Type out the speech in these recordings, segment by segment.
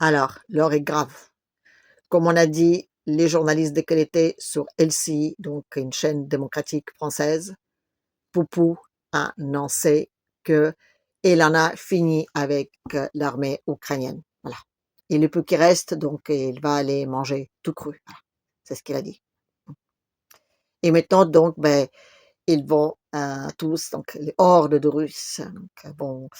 Alors, l'heure est grave. Comme on a dit, les journalistes de qualité sur LCI, donc une chaîne démocratique française, Poupou a annoncé que il en a fini avec l'armée ukrainienne. Voilà. Et le peu qui reste, donc, il va aller manger tout cru. Voilà. C'est ce qu'il a dit. Et maintenant, donc, ben, ils vont tous, donc, les hordes de Russes, donc, vont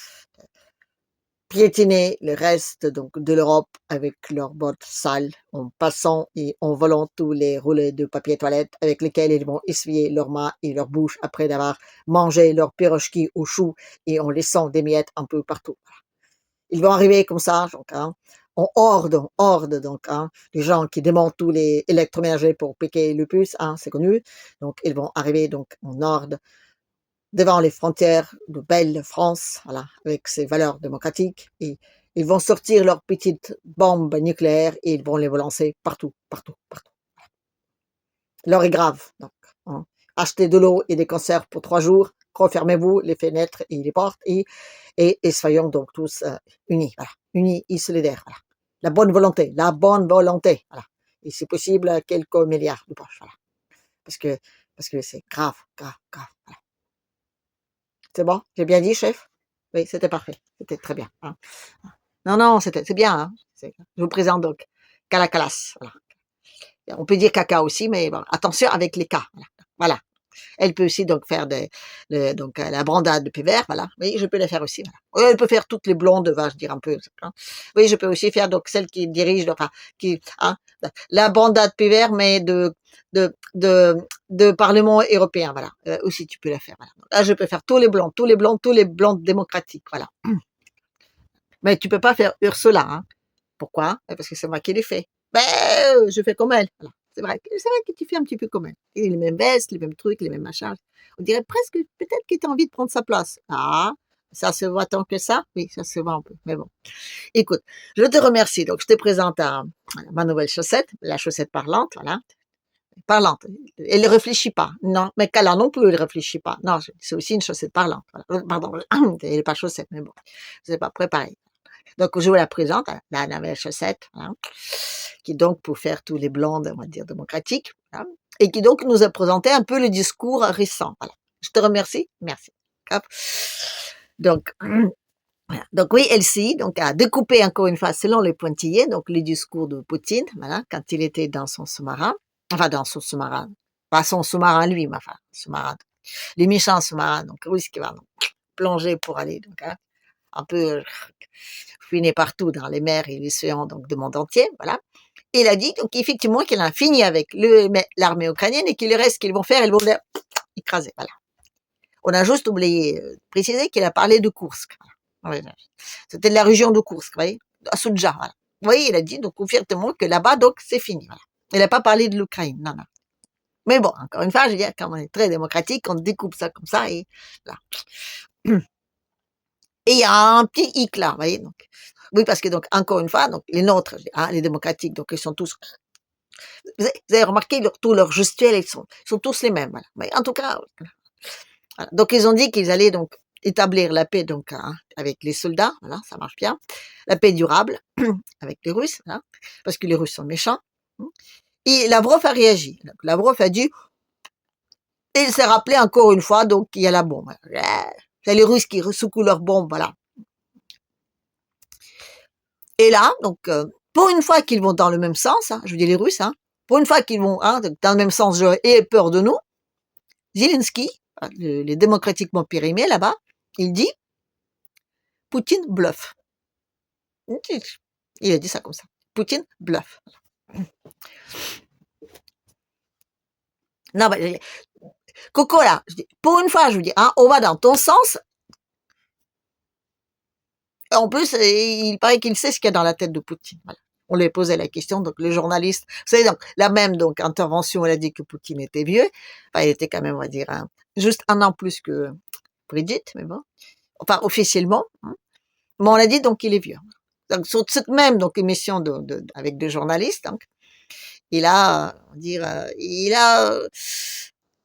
piétiner le reste donc de l'Europe avec leurs bottes sales en passant et en volant tous les roulets de papier toilette avec lesquels ils vont essuyer leurs mains et leur bouche après d'avoir mangé leurs pirochki au chou et en laissant des miettes un peu partout. Ils vont arriver comme ça, donc, en horde, donc, les gens qui démontent tous les électroménagers pour piquer le puce, c'est connu. Donc, ils vont arriver donc en horde devant les frontières de belle France, voilà, avec ses valeurs démocratiques, et ils vont sortir leurs petites bombes nucléaires et ils vont les lancer partout, partout, partout. L'heure est grave, donc, achetez de l'eau et des conserves pour 3 jours, refermez-vous les fenêtres et les portes et soyons donc tous unis, voilà, unis et solidaires, voilà. La bonne volonté, voilà. Et si possible, quelques milliards de poche, voilà. Parce que, parce que c'est grave, grave, grave, voilà. C'est bon? J'ai bien dit, chef? Oui, c'était parfait. C'était très bien, hein. Non, non, c'est bien, hein. Je vous présente donc Calacalas, voilà. On peut dire caca aussi, mais bon, attention avec les cas, voilà. Voilà. Elle peut aussi donc faire donc la brandade de vert, voilà. Oui, je peux la faire aussi, voilà. Oui, elle peut faire toutes les blondes, va, je dire un peu, hein. Oui, je peux aussi faire donc celle qui dirige, enfin, la brandade vert, mais de Parlement européen, voilà. Aussi, tu peux la faire, voilà. Là, je peux faire tous les blancs, tous les blancs, tous les blancs démocratiques, voilà. Mais tu peux pas faire Ursula, hein. Pourquoi? Parce que c'est moi qui l'ai fait. Ben, je fais comme elle. Voilà. C'est vrai que tu fais un petit peu comme elle. Et les mêmes vestes, les mêmes trucs, les mêmes machins. On dirait presque, peut-être que tu as envie de prendre sa place. Ah, ça se voit tant que ça? Oui, ça se voit un peu. Mais bon. Écoute, je te remercie. Donc, je te présente ma nouvelle chaussette, la chaussette parlante, voilà. Parlante. Elle ne réfléchit pas. Non, mais Kala non plus, elle ne réfléchit pas. Non, c'est aussi une chaussette parlante. Voilà. Pardon, elle n'est pas chaussette, mais bon, c'est pas préparé. Donc, je vous la présente, la nouvelle chaussette, hein, qui donc pour faire tous les blondes, on va dire, démocratiques, hein, et qui donc nous a présenté un peu le discours récent. Voilà. Je te remercie. Merci. Hop. Donc, voilà. Donc oui, LCI donc, a découpé encore une fois selon les pointillés, donc le discours de Poutine, voilà, quand il était dans son sous-marin, enfin dans son sous-marin, pas son sous-marin lui, mais enfin, sous-marin, les méchants sous-marins, donc russe qui va donc, plonger pour aller donc, un peu fouiner partout dans les mers et les océans donc du monde entier, voilà. Il a dit donc effectivement qu'il a fini avec l'armée ukrainienne et qu'il reste qu'ils vont faire, ils vont l'écraser, voilà. On a juste oublié de préciser qu'il a parlé de Kursk. Voilà. C'était de la région de Kursk, vous voyez, à Soudja, voilà. Vous voyez, il a dit donc ouvertement que là-bas donc c'est fini, voilà. Il n'a pas parlé de l'Ukraine, non, non. Mais bon, encore une fois, je veux dire, quand on est très démocratique, on découpe ça comme ça et voilà. Et il y a un petit hic là, vous voyez, donc. Oui, parce que donc, encore une fois, donc, les nôtres, les démocratiques, donc, ils sont tous, vous avez remarqué, tous leurs gestuels, ils sont tous les mêmes, voilà. Mais en tout cas, voilà. Donc, ils ont dit qu'ils allaient donc établir la paix, donc, avec les soldats, voilà, ça marche bien. La paix durable, avec les Russes, voilà, parce que les Russes sont méchants. Et Lavrov a réagi. Donc, Lavrov a dit, et il s'est rappelé encore une fois, donc, il y a la bombe. C'est les Russes qui secouent leur bombe, voilà. Et là, donc, pour une fois qu'ils vont dans le même sens, je veux dire les Russes, pour une fois qu'ils vont dans le même sens et peur de nous, Zelensky, les démocratiquement périmés là-bas, il dit Poutine bluffe. Il a dit ça comme ça. Poutine bluffe. Non, Coco là, je dis, pour une fois, je vous dis, on va dans ton sens. En plus, il paraît qu'il sait ce qu'il y a dans la tête de Poutine. Voilà. On lui a posé la question, donc le journaliste, vous savez, donc la même donc intervention, elle a dit que Poutine était vieux, enfin, il était quand même, on va dire, juste 1 an plus que Brigitte, mais bon, enfin officiellement, mais on a dit donc qu'il est vieux. Donc sur cette même donc émission avec 2 journalistes, donc, il a, on va dire, il a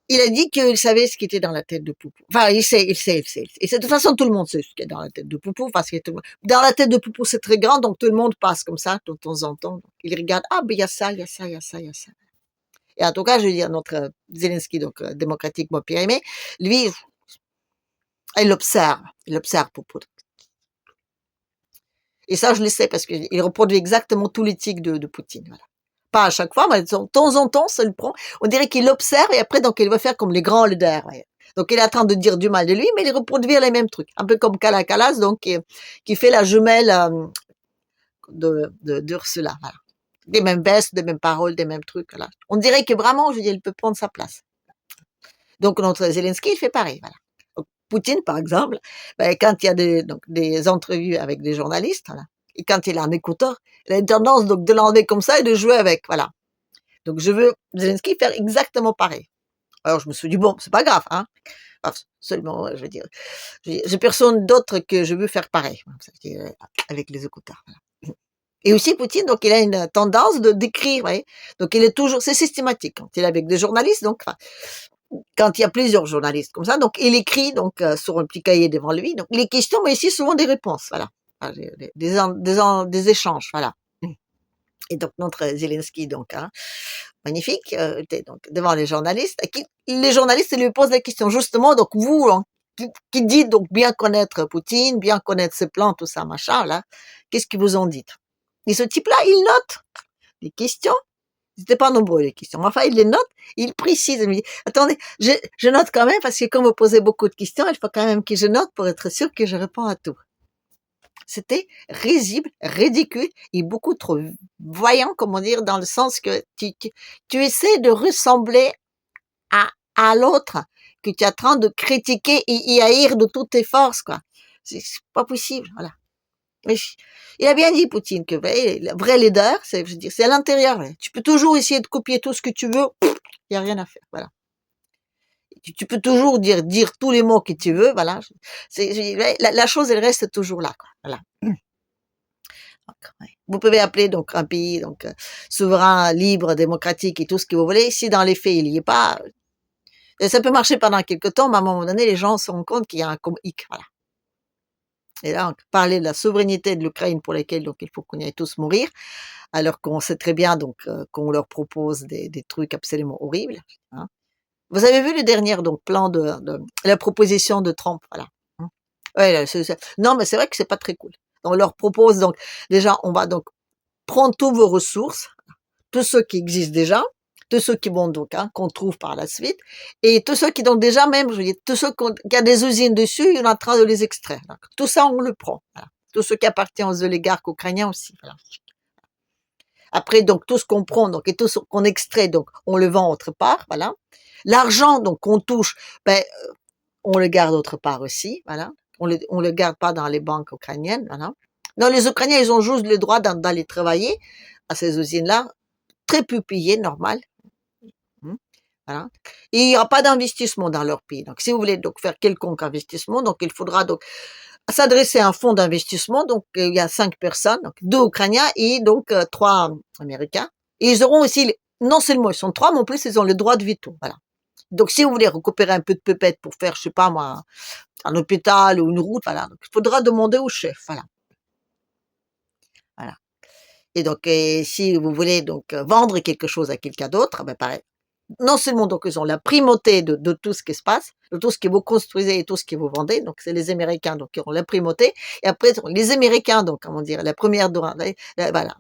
il a dit qu'il savait ce qui était dans la tête de Poupou. Enfin, il sait. Et de toute façon, tout le monde sait ce qui est dans la tête de Poupou, parce que dans la tête de Poupou, c'est très grand, donc tout le monde passe comme ça, de temps en temps. Donc, il regarde, ah, ben, il y a ça, il y a ça, il y a ça, il y a ça. Et en tout cas, je veux dire, notre Zelensky, donc démocratique, moi, bien aimé, lui, il observe Poupou. Et ça, je le sais, parce qu'il reproduit exactement tous les tics de Poutine, voilà. Pas à chaque fois, mais de temps en temps, ça le prend. On dirait qu'il observe et après, donc, il va faire comme les grands leaders. Ouais. Donc, il est en train de dire du mal de lui, mais il reproduit les mêmes trucs. Un peu comme Kalakalas, donc, qui fait la jumelle d'Ursula. Voilà. Des mêmes vestes, des mêmes paroles, des mêmes trucs. Voilà. On dirait que vraiment, je veux dire, il peut prendre sa place. Donc, notre Zelensky, il fait pareil. Voilà. Donc, Poutine, par exemple, ben, quand il y a des entrevues avec des journalistes, voilà, et quand il a un écouteur, il a une tendance donc de l'enlever comme ça et de jouer avec. Voilà. Donc, je veux Zelensky faire exactement pareil. Alors, je me suis dit, bon, c'est pas grave, hein. Enfin, seulement, je veux dire, j'ai personne d'autre que je veux faire pareil, avec les écouteurs. Voilà. Et aussi, Poutine, donc, il a une tendance de d'écrire, vous voyez. Donc, il est toujours, c'est systématique. Quand il est avec des journalistes, donc, enfin, quand il y a plusieurs journalistes comme ça, donc, il écrit, donc, sur un petit cahier devant lui, donc, les questions, mais ici, souvent des réponses, voilà. Des échanges, voilà. Et donc, notre Zelensky, donc, hein, magnifique, était donc devant les journalistes. Les journalistes lui posent la question, justement, donc vous, hein, qui dites donc bien connaître Poutine, bien connaître ses plans, tout ça, machin, là, qu'est-ce que vous en dites? Et ce type-là, il note les questions. C'était pas nombreux, les questions. Enfin, il les note, il précise, il me dit, attendez, je note quand même, parce que comme vous posez beaucoup de questions, il faut quand même que je note pour être sûr que je réponds à tout. C'était risible, ridicule et beaucoup trop voyant, comment dire, dans le sens que tu essaies de ressembler à l'autre que tu es en train de critiquer et haïr de toutes tes forces, quoi. C'est pas possible, voilà. Mais il a bien dit, Poutine, que le vrai leader, c'est, je veux dire, c'est à l'intérieur. Tu peux toujours essayer de copier tout ce que tu veux, il y a rien à faire, voilà. Tu peux toujours dire tous les mots que tu veux, voilà. La chose, elle reste toujours là, quoi. Voilà. Vous pouvez appeler donc un pays donc souverain, libre, démocratique et tout ce que vous voulez. Si dans les faits il n'y est pas, et ça peut marcher pendant quelques temps, mais à un moment donné, les gens se rendent compte qu'il y a un hic, voilà. Et là, on parler de la souveraineté de l'Ukraine pour laquelle donc il faut qu'on y aille tous mourir, alors qu'on sait très bien donc qu'on leur propose des trucs absolument horribles. Hein. Vous avez vu le dernier donc plan de la proposition de Trump, voilà. Hein. Ouais, non, mais c'est vrai que c'est pas très cool. On leur propose donc déjà, on va donc prendre tous vos ressources, tous ceux qui existent déjà, tous ceux qui vont donc, hein, qu'on trouve par la suite, et tous ceux qui donc déjà même, je veux dire, tous ceux qui a des usines dessus, il est en train de les extraire. Donc, tout ça, on le prend. Voilà. Tout ce qui appartient aux oligarques ukrainiens aussi. Voilà. Après, donc, tout ce qu'on prend, donc, et tout ce qu'on extrait, donc, on le vend autre part, voilà. L'argent, donc, qu'on touche, ben, on le garde autre part aussi, voilà. On le garde pas dans les banques ukrainiennes, voilà. Non, les Ukrainiens, ils ont juste le droit d'aller travailler à ces usines-là, très peu payées, normal. Voilà. Et il n'y aura pas d'investissement dans leur pays. Donc, si vous voulez donc faire quelconque investissement, donc il faudra donc s'adresser à un fonds d'investissement. Donc, il y a 5 personnes, donc 2 Ukrainiens et donc 3 Américains. Et ils auront aussi, non seulement ils sont 3, mais en plus ils ont le droit de veto. Voilà. Donc, si vous voulez récupérer un peu de pépettes pour faire, je sais pas moi, un hôpital ou une route, voilà. Donc, il faudra demander au chef. Voilà. Voilà. Et donc, si vous voulez donc vendre quelque chose à quelqu'un d'autre, ben pareil. Non seulement donc ils ont la primauté de tout ce qui se passe, de tout ce que vous construisez et tout ce que vous vendez, donc c'est les Américains donc qui auront la primauté, et après les Américains donc comment dire la première droit, voilà,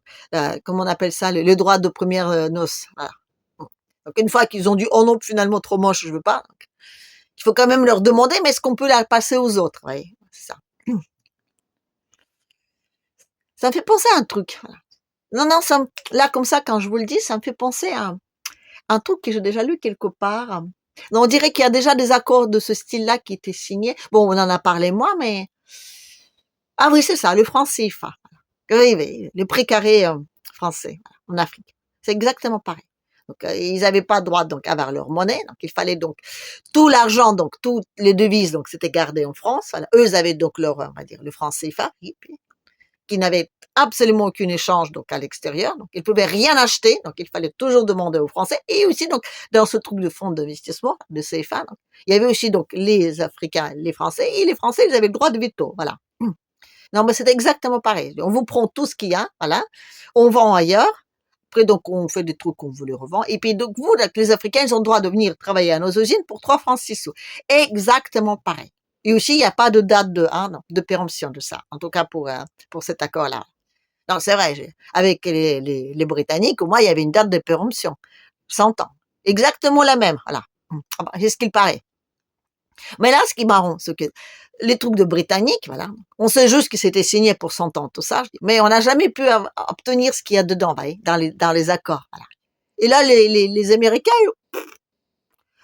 comment on appelle ça, le droit de première noce, voilà. Donc une fois qu'ils ont dit oh non finalement trop moche je veux pas, donc, il faut quand même leur demander mais est-ce qu'on peut la passer aux autres, voyez, c'est ça. Ça me fait penser à un truc, voilà. Non, là comme ça quand je vous le dis, ça me fait penser à un truc que j'ai déjà lu quelque part. Non, on dirait qu'il y a déjà des accords de ce style-là qui étaient signés. Bon, on en a parlé moi, mais ah oui, c'est ça, le franc CFA. Oui, oui, le précaré français en Afrique. C'est exactement pareil. Donc, ils n'avaient pas droit donc à avoir leur monnaie, donc il fallait donc tout l'argent, donc toutes les devises, donc c'était gardé en France. Voilà. Eux avaient donc leur, on va dire, le franc CFA. qui n'avaient absolument aucun échange donc à l'extérieur, donc ils pouvaient rien acheter, donc il fallait toujours demander aux Français. Et aussi donc dans ce truc de fonds d'investissement, de CFA, donc, il y avait aussi donc les Africains, les Français, et les Français, ils avaient le droit de veto, voilà. Non, mais c'est exactement pareil. On vous prend tout ce qu'il y a, voilà, on vend ailleurs. Après, donc, on fait des trucs qu'on vous les revend. Et puis, donc, vous, donc, les Africains, ils ont le droit de venir travailler à nos usines pour 3 francs 6 sous. Exactement pareil. Et aussi, il n'y a pas de date non, de péremption de ça. En tout cas, pour cet accord-là. Non, c'est vrai. Avec les Britanniques, au moins, il y avait une date de péremption. 100 ans. Exactement la même. Voilà. C'est ce qu'il paraît. Mais là, ce qui est marrant, c'est que les trucs de Britanniques, voilà, on sait juste que c'était signé pour 100 ans, tout ça, mais on n'a jamais pu obtenir ce qu'il y a dedans, voyez, dans les accords. Voilà. Et là, les Américains,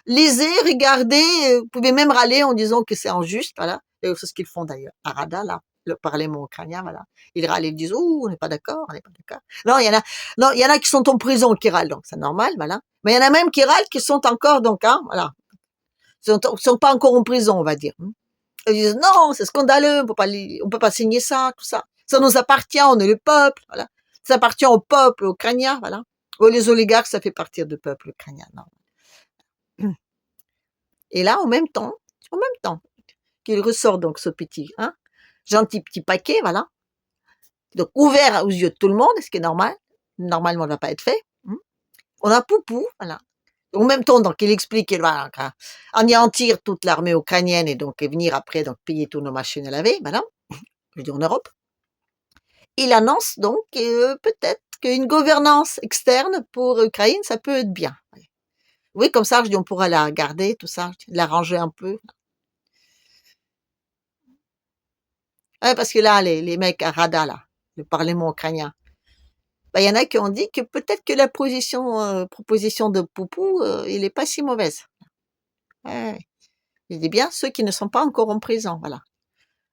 lisez, regardez, vous pouvez même râler en disant que c'est injuste, voilà. Et c'est ce qu'ils font d'ailleurs à Rada, là, le Parlement ukrainien, voilà. Ils râlent, ils disent, oh, on n'est pas d'accord, on n'est pas d'accord. Non, il y en a qui sont en prison, qui râlent, donc c'est normal, voilà. Mais il y en a même qui râlent, qui sont encore, donc, hein, voilà. Sont pas encore en prison, on va dire. Ils disent non, c'est scandaleux, on peut pas signer ça, tout ça. Ça nous appartient, on est le peuple, voilà. Ça appartient au peuple ukrainien, voilà. Ou les oligarques, ça fait partie du peuple ukrainien, non. Et là, en même temps, qu'il ressort donc ce petit, gentil petit paquet, voilà. Donc ouvert aux yeux de tout le monde, ce qui est normal. Normalement, ne doit pas être fait. On a Poupou, voilà. En même temps, donc, il explique qu'il va anéantir toute l'armée ukrainienne et donc venir après donc payer tous nos machines à laver, voilà, je dis en Europe. Il annonce donc peut-être qu'une gouvernance externe pour l'Ukraine, ça peut être bien. Oui, comme ça, je dis, on pourra la garder, tout ça, l'arranger un peu. Ouais, parce que là, les mecs à Rada, là, le Parlement ukrainien, il y en a qui ont dit que peut-être que la proposition de Poupou, il est pas si mauvaise. Ouais. Je dis bien ceux qui ne sont pas encore en prison, voilà.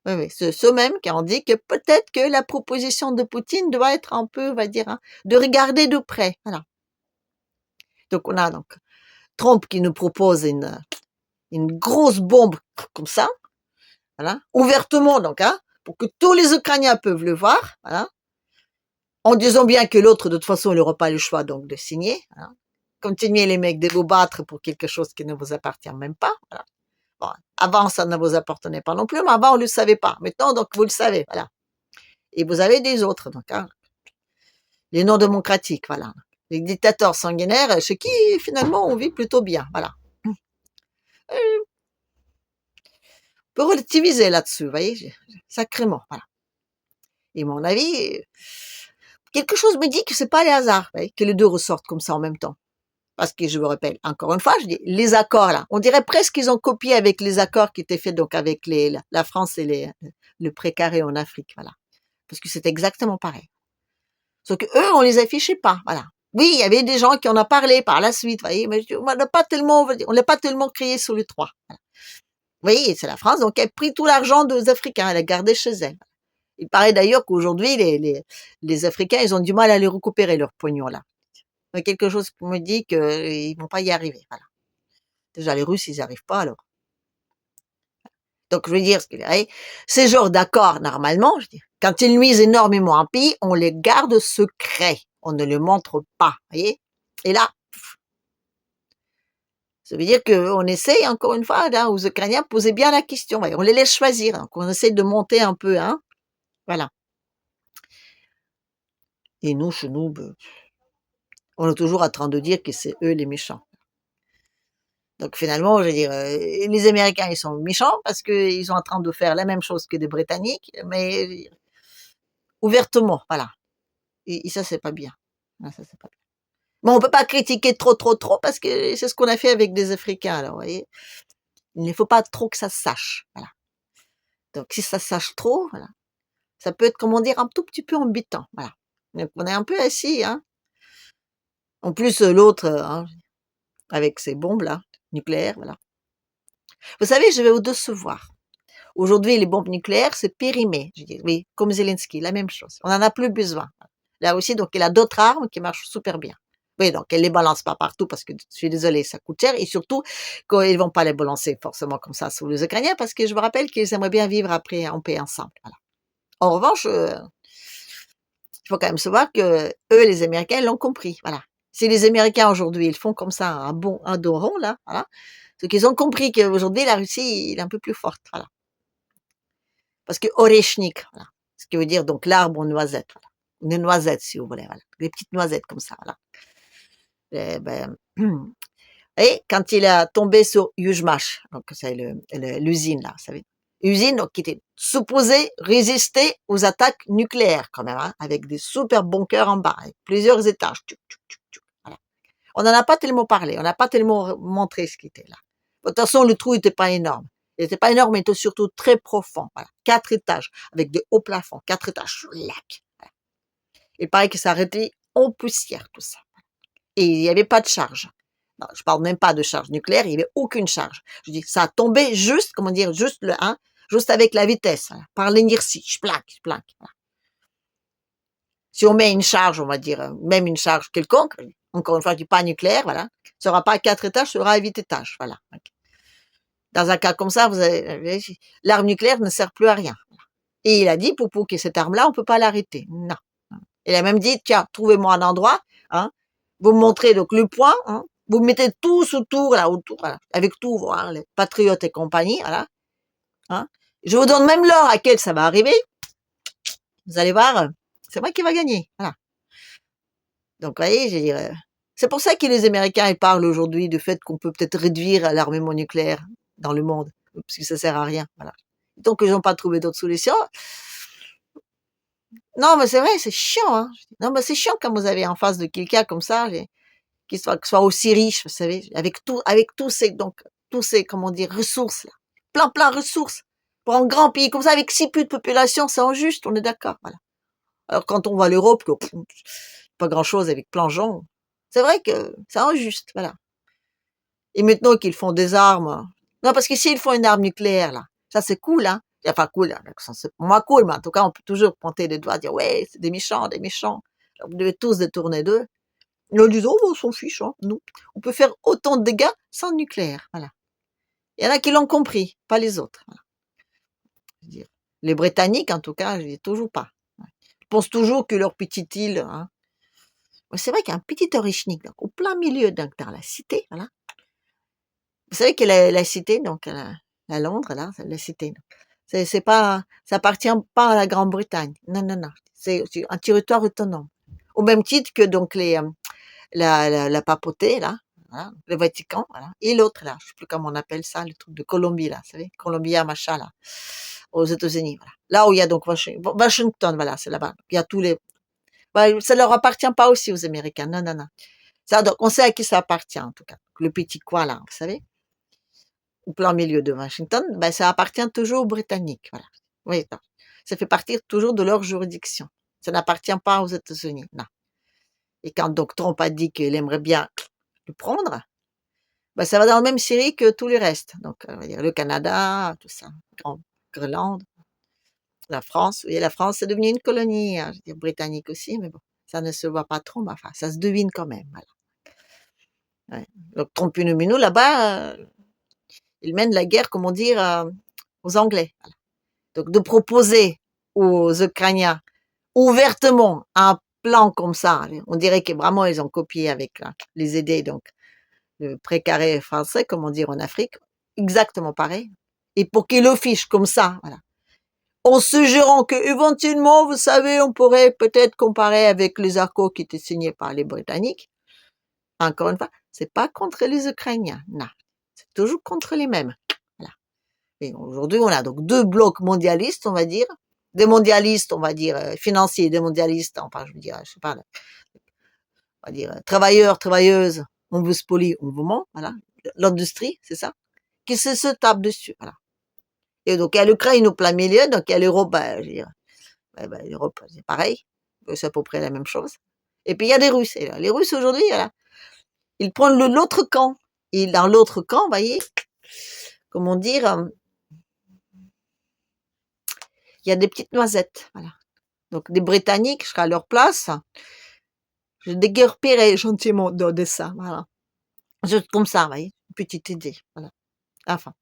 Oui, ceux mêmes qui ont dit que peut-être que la proposition de Poutine doit être un peu, on va dire, de regarder de près, voilà. Donc on a donc Trump qui nous propose une grosse bombe comme ça, voilà, ouvertement donc, pour que tous les Ukrainiens peuvent le voir, voilà, en disant bien que l'autre de toute façon il n'aura pas le choix donc de signer, voilà. Continuez les mecs de vous battre pour quelque chose qui ne vous appartient même pas, voilà. Bon, avant, ça ne vous appartenait pas non plus, mais avant, on ne le savait pas. Maintenant, donc, vous le savez, voilà. Et vous avez des autres, donc, les non démocratiques, voilà. Les dictateurs sanguinaires, chez qui, finalement, on vit plutôt bien, voilà. On peut relativiser là-dessus, vous voyez, sacrément, voilà. Et mon avis, quelque chose me dit que c'est pas les hasards, vous voyez, que les deux ressortent comme ça en même temps. Parce que je vous rappelle, encore une fois, je dis, les accords là, on dirait presque qu'ils ont copié avec les accords qui étaient faits donc avec la France et le précaré en Afrique, voilà. Parce que c'est exactement pareil. Sauf que eux, on les affichait pas, voilà. Oui, il y avait des gens qui en ont parlé par la suite, vous voyez, mais on n'a pas tellement crié sur les trois. Voilà. Vous voyez, c'est la France, donc elle a pris tout l'argent des Africains, elle a gardé chez elle. Il paraît d'ailleurs qu'aujourd'hui, les Africains, ils ont du mal à les récupérer, leur pognon là. Il y a quelque chose qui me dit qu'ils vont pas y arriver, voilà. Déjà, les Russes, ils n'y arrivent pas, alors. Donc, je veux dire, ces genres d'accords, normalement, je dis, quand ils nuisent énormément à un pays, on les garde secrets. On ne les montre pas, voyez. Et là, ça veut dire qu'on essaye, encore une fois, là, aux Ukrainiens, poser bien la question. Voyez, on les laisse choisir, donc on essaie de monter un peu, voilà. Et nous, chez nous, on est toujours en train de dire que c'est eux les méchants. Donc finalement, je veux dire, les Américains, ils sont méchants parce qu'ils sont en train de faire la même chose que les Britanniques, mais ouvertement, voilà. Et ça, c'est pas bien. Ça, c'est pas bien. Mais on peut pas critiquer trop parce que c'est ce qu'on a fait avec des Africains, alors, vous voyez. Il ne faut pas trop que ça se sache, voilà. Donc si ça se sache trop, voilà, ça peut être, comment dire, un tout petit peu embêtant, voilà. Donc on est un peu assis, En plus, l'autre, avec ses bombes là, nucléaires, voilà. Vous savez, je vais vous décevoir. Aujourd'hui, les bombes nucléaires, c'est périmé. Je dis, oui, comme Zelensky, la même chose. On n'en a plus besoin. Là aussi, donc, il a d'autres armes qui marchent super bien. Oui, donc, elle les balance pas partout parce que, je suis désolée, ça coûte cher. Et surtout, qu'ils vont pas les balancer forcément comme ça sur les Ukrainiens parce que je me rappelle qu'ils aimeraient bien vivre après en paix ensemble. Voilà. En revanche, Il faut quand même savoir que eux, les Américains, ils l'ont compris, voilà. Si les Américains aujourd'hui, ils font comme ça un dos rond là, voilà, c'est qu'ils ont compris qu'aujourd'hui la Russie, il est un peu plus forte, voilà. Parce que oreshnik, voilà, ce qui veut dire donc l'arbre aux noisettes, voilà. Des noisettes si vous voulez, voilà, des petites noisettes comme ça, voilà. Et ben, et quand il a tombé sur Yuzhmash, donc c'est l'usine là, vous savez, usine donc, qui était supposée résister aux attaques nucléaires quand même, hein, avec des super bunkers en bas, avec plusieurs étages. Tchouc, tchouc, tchouc, tchouc, voilà. On n'en a pas tellement parlé, on n'a pas tellement montré ce qui était là. De toute façon, le trou n'était pas énorme. Il n'était pas énorme, mais il était surtout très profond. Voilà. 4 étages, avec des hauts plafonds, 4 étages, lac. Voilà. Il paraît que ça arrêtait en poussière, tout ça. Et il n'y avait pas de charge. Non, je parle même pas de charge nucléaire, il n'y avait aucune charge. Je dis, ça a tombé juste, comment dire, juste le 1, juste avec la vitesse, voilà, par l'inertie, je plaque. Voilà. Si on met une charge, on va dire, même une charge quelconque, encore une fois, je dis pas nucléaire, voilà, ce sera pas à 4 étages, ce sera à 8 étages, voilà. Dans un cas comme ça, l'arme nucléaire ne sert plus à rien. Et il a dit, Poupou, que cette arme-là, on peut pas l'arrêter. Non. Il a même dit, tiens, trouvez-moi un endroit, hein, vous me montrez donc le point, hein, vous mettez tous autour, là, autour, voilà, avec tout, voilà, les patriotes et compagnie, voilà, hein. Je vous donne même l'heure à laquelle ça va arriver. Vous allez voir, c'est moi qui va gagner, voilà. Donc, vous voyez, je veux dire, c'est pour ça que les Américains, ils parlent aujourd'hui du fait qu'on peut peut-être réduire l'armement nucléaire dans le monde, parce que ça sert à rien, voilà. Donc, ils n'ont pas trouvé d'autres solutions. Non, mais c'est vrai, c'est chiant, hein. Non, mais c'est chiant quand vous avez en face de quelqu'un comme ça, qui soit aussi riche, vous savez, avec tous ces, comment dire, ressources, là. Plein de ressources. Pour un grand pays comme ça, avec si peu de population, c'est injuste, on est d'accord, voilà. Alors, quand on voit l'Europe, pas grand chose avec plein de gens, c'est vrai que c'est injuste, voilà. Et maintenant qu'ils font des armes, non, parce que s'ils font une arme nucléaire, là, ça c'est cool, hein. Enfin, cool, hein, c'est moins cool, mais en tout cas, on peut toujours pointer des doigts, dire, ouais, c'est des méchants, des méchants. Alors, vous devez tous détourner d'eux. Ils nous disent, oh, on s'en fiche, hein. Non. On peut faire autant de dégâts sans nucléaire, voilà. Il y en a qui l'ont compris, pas les autres. Voilà. Je veux dire, les Britanniques, en tout cas, je dis toujours pas. Ils pensent toujours que leur petite île, hein. C'est vrai qu'il y a un petit Orichnik, donc, au plein milieu, donc, dans la cité, voilà. Vous savez que la cité, donc, la Londres, là, c'est la cité. C'est pas, ça appartient pas à la Grande-Bretagne. Non, non, non. C'est un territoire autonome. Au même titre que, donc, la papauté, là, voilà, le Vatican, voilà, et l'autre, là, je sais plus comment on appelle ça, le truc de Colombie, là, vous savez, Columbia, machin, là, aux États-Unis, voilà. Là où il y a donc Washington, voilà, c'est là-bas. Il y a tous les, ça leur appartient pas aussi aux Américains. Non, non, non. Ça, donc, on sait à qui ça appartient, en tout cas. Le petit coin, là, vous savez, au plein milieu de Washington, ben, ça appartient toujours aux Britanniques, voilà. Oui, non. Ça fait partie toujours de leur juridiction. Ça n'appartient pas aux États-Unis, non. Et quand donc Trump a dit qu'il aimerait bien le prendre, ben, ça va dans la même série que tous les restes. Donc, on va dire le Canada, tout ça, Grande, la France. Oui, la France, c'est devenu une colonie, hein, je veux dire, britannique aussi, mais bon, ça ne se voit pas trop, mais enfin, ça se devine quand même, voilà. Ouais. Donc, Trump Minou, là-bas, il mène la guerre, comment dire, aux Anglais. Voilà. Donc, de proposer aux Ukrainiens ouvertement un plan comme ça, on dirait que vraiment ils ont copié avec les idées, donc, le précaré français, comme on dit en Afrique, exactement pareil. Et pour qu'il le fiche comme ça, voilà. En suggérant que éventuellement, vous savez, on pourrait peut-être comparer avec les accords qui étaient signés par les Britanniques. Encore une fois, c'est pas contre les Ukrainiens, non. C'est toujours contre les mêmes. Voilà. Et aujourd'hui, on a donc deux blocs mondialistes, on va dire. Des mondialistes, on va dire, financiers, des mondialistes, enfin, je veux dire, je sais pas, on va dire, travailleurs, travailleuses, on vous spolie, on vous ment, voilà. L'industrie, c'est ça, qui se tape dessus, voilà. Et donc, il y a l'Ukraine au plein milieu, donc il y a l'Europe, je veux dire, l'Europe, c'est pareil, c'est à peu près la même chose. Et puis, il y a des Russes. Et là, les Russes, aujourd'hui, voilà, ils prennent l'autre camp. Et dans l'autre camp, vous voyez, comment dire, il y a des petites noisettes, voilà. Donc, des Britanniques, je serais à leur place, je déguerpirais gentiment de ça, voilà. Juste comme ça, vous voyez, une petite idée, voilà. Enfin.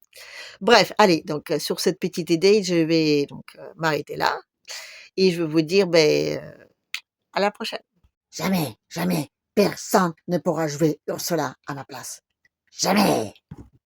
Bref, allez, donc, sur cette petite idée, je vais donc m'arrêter là. Et je vais vous dire, ben, À la prochaine. Jamais, jamais, personne ne pourra jouer Ursula à ma place. Jamais.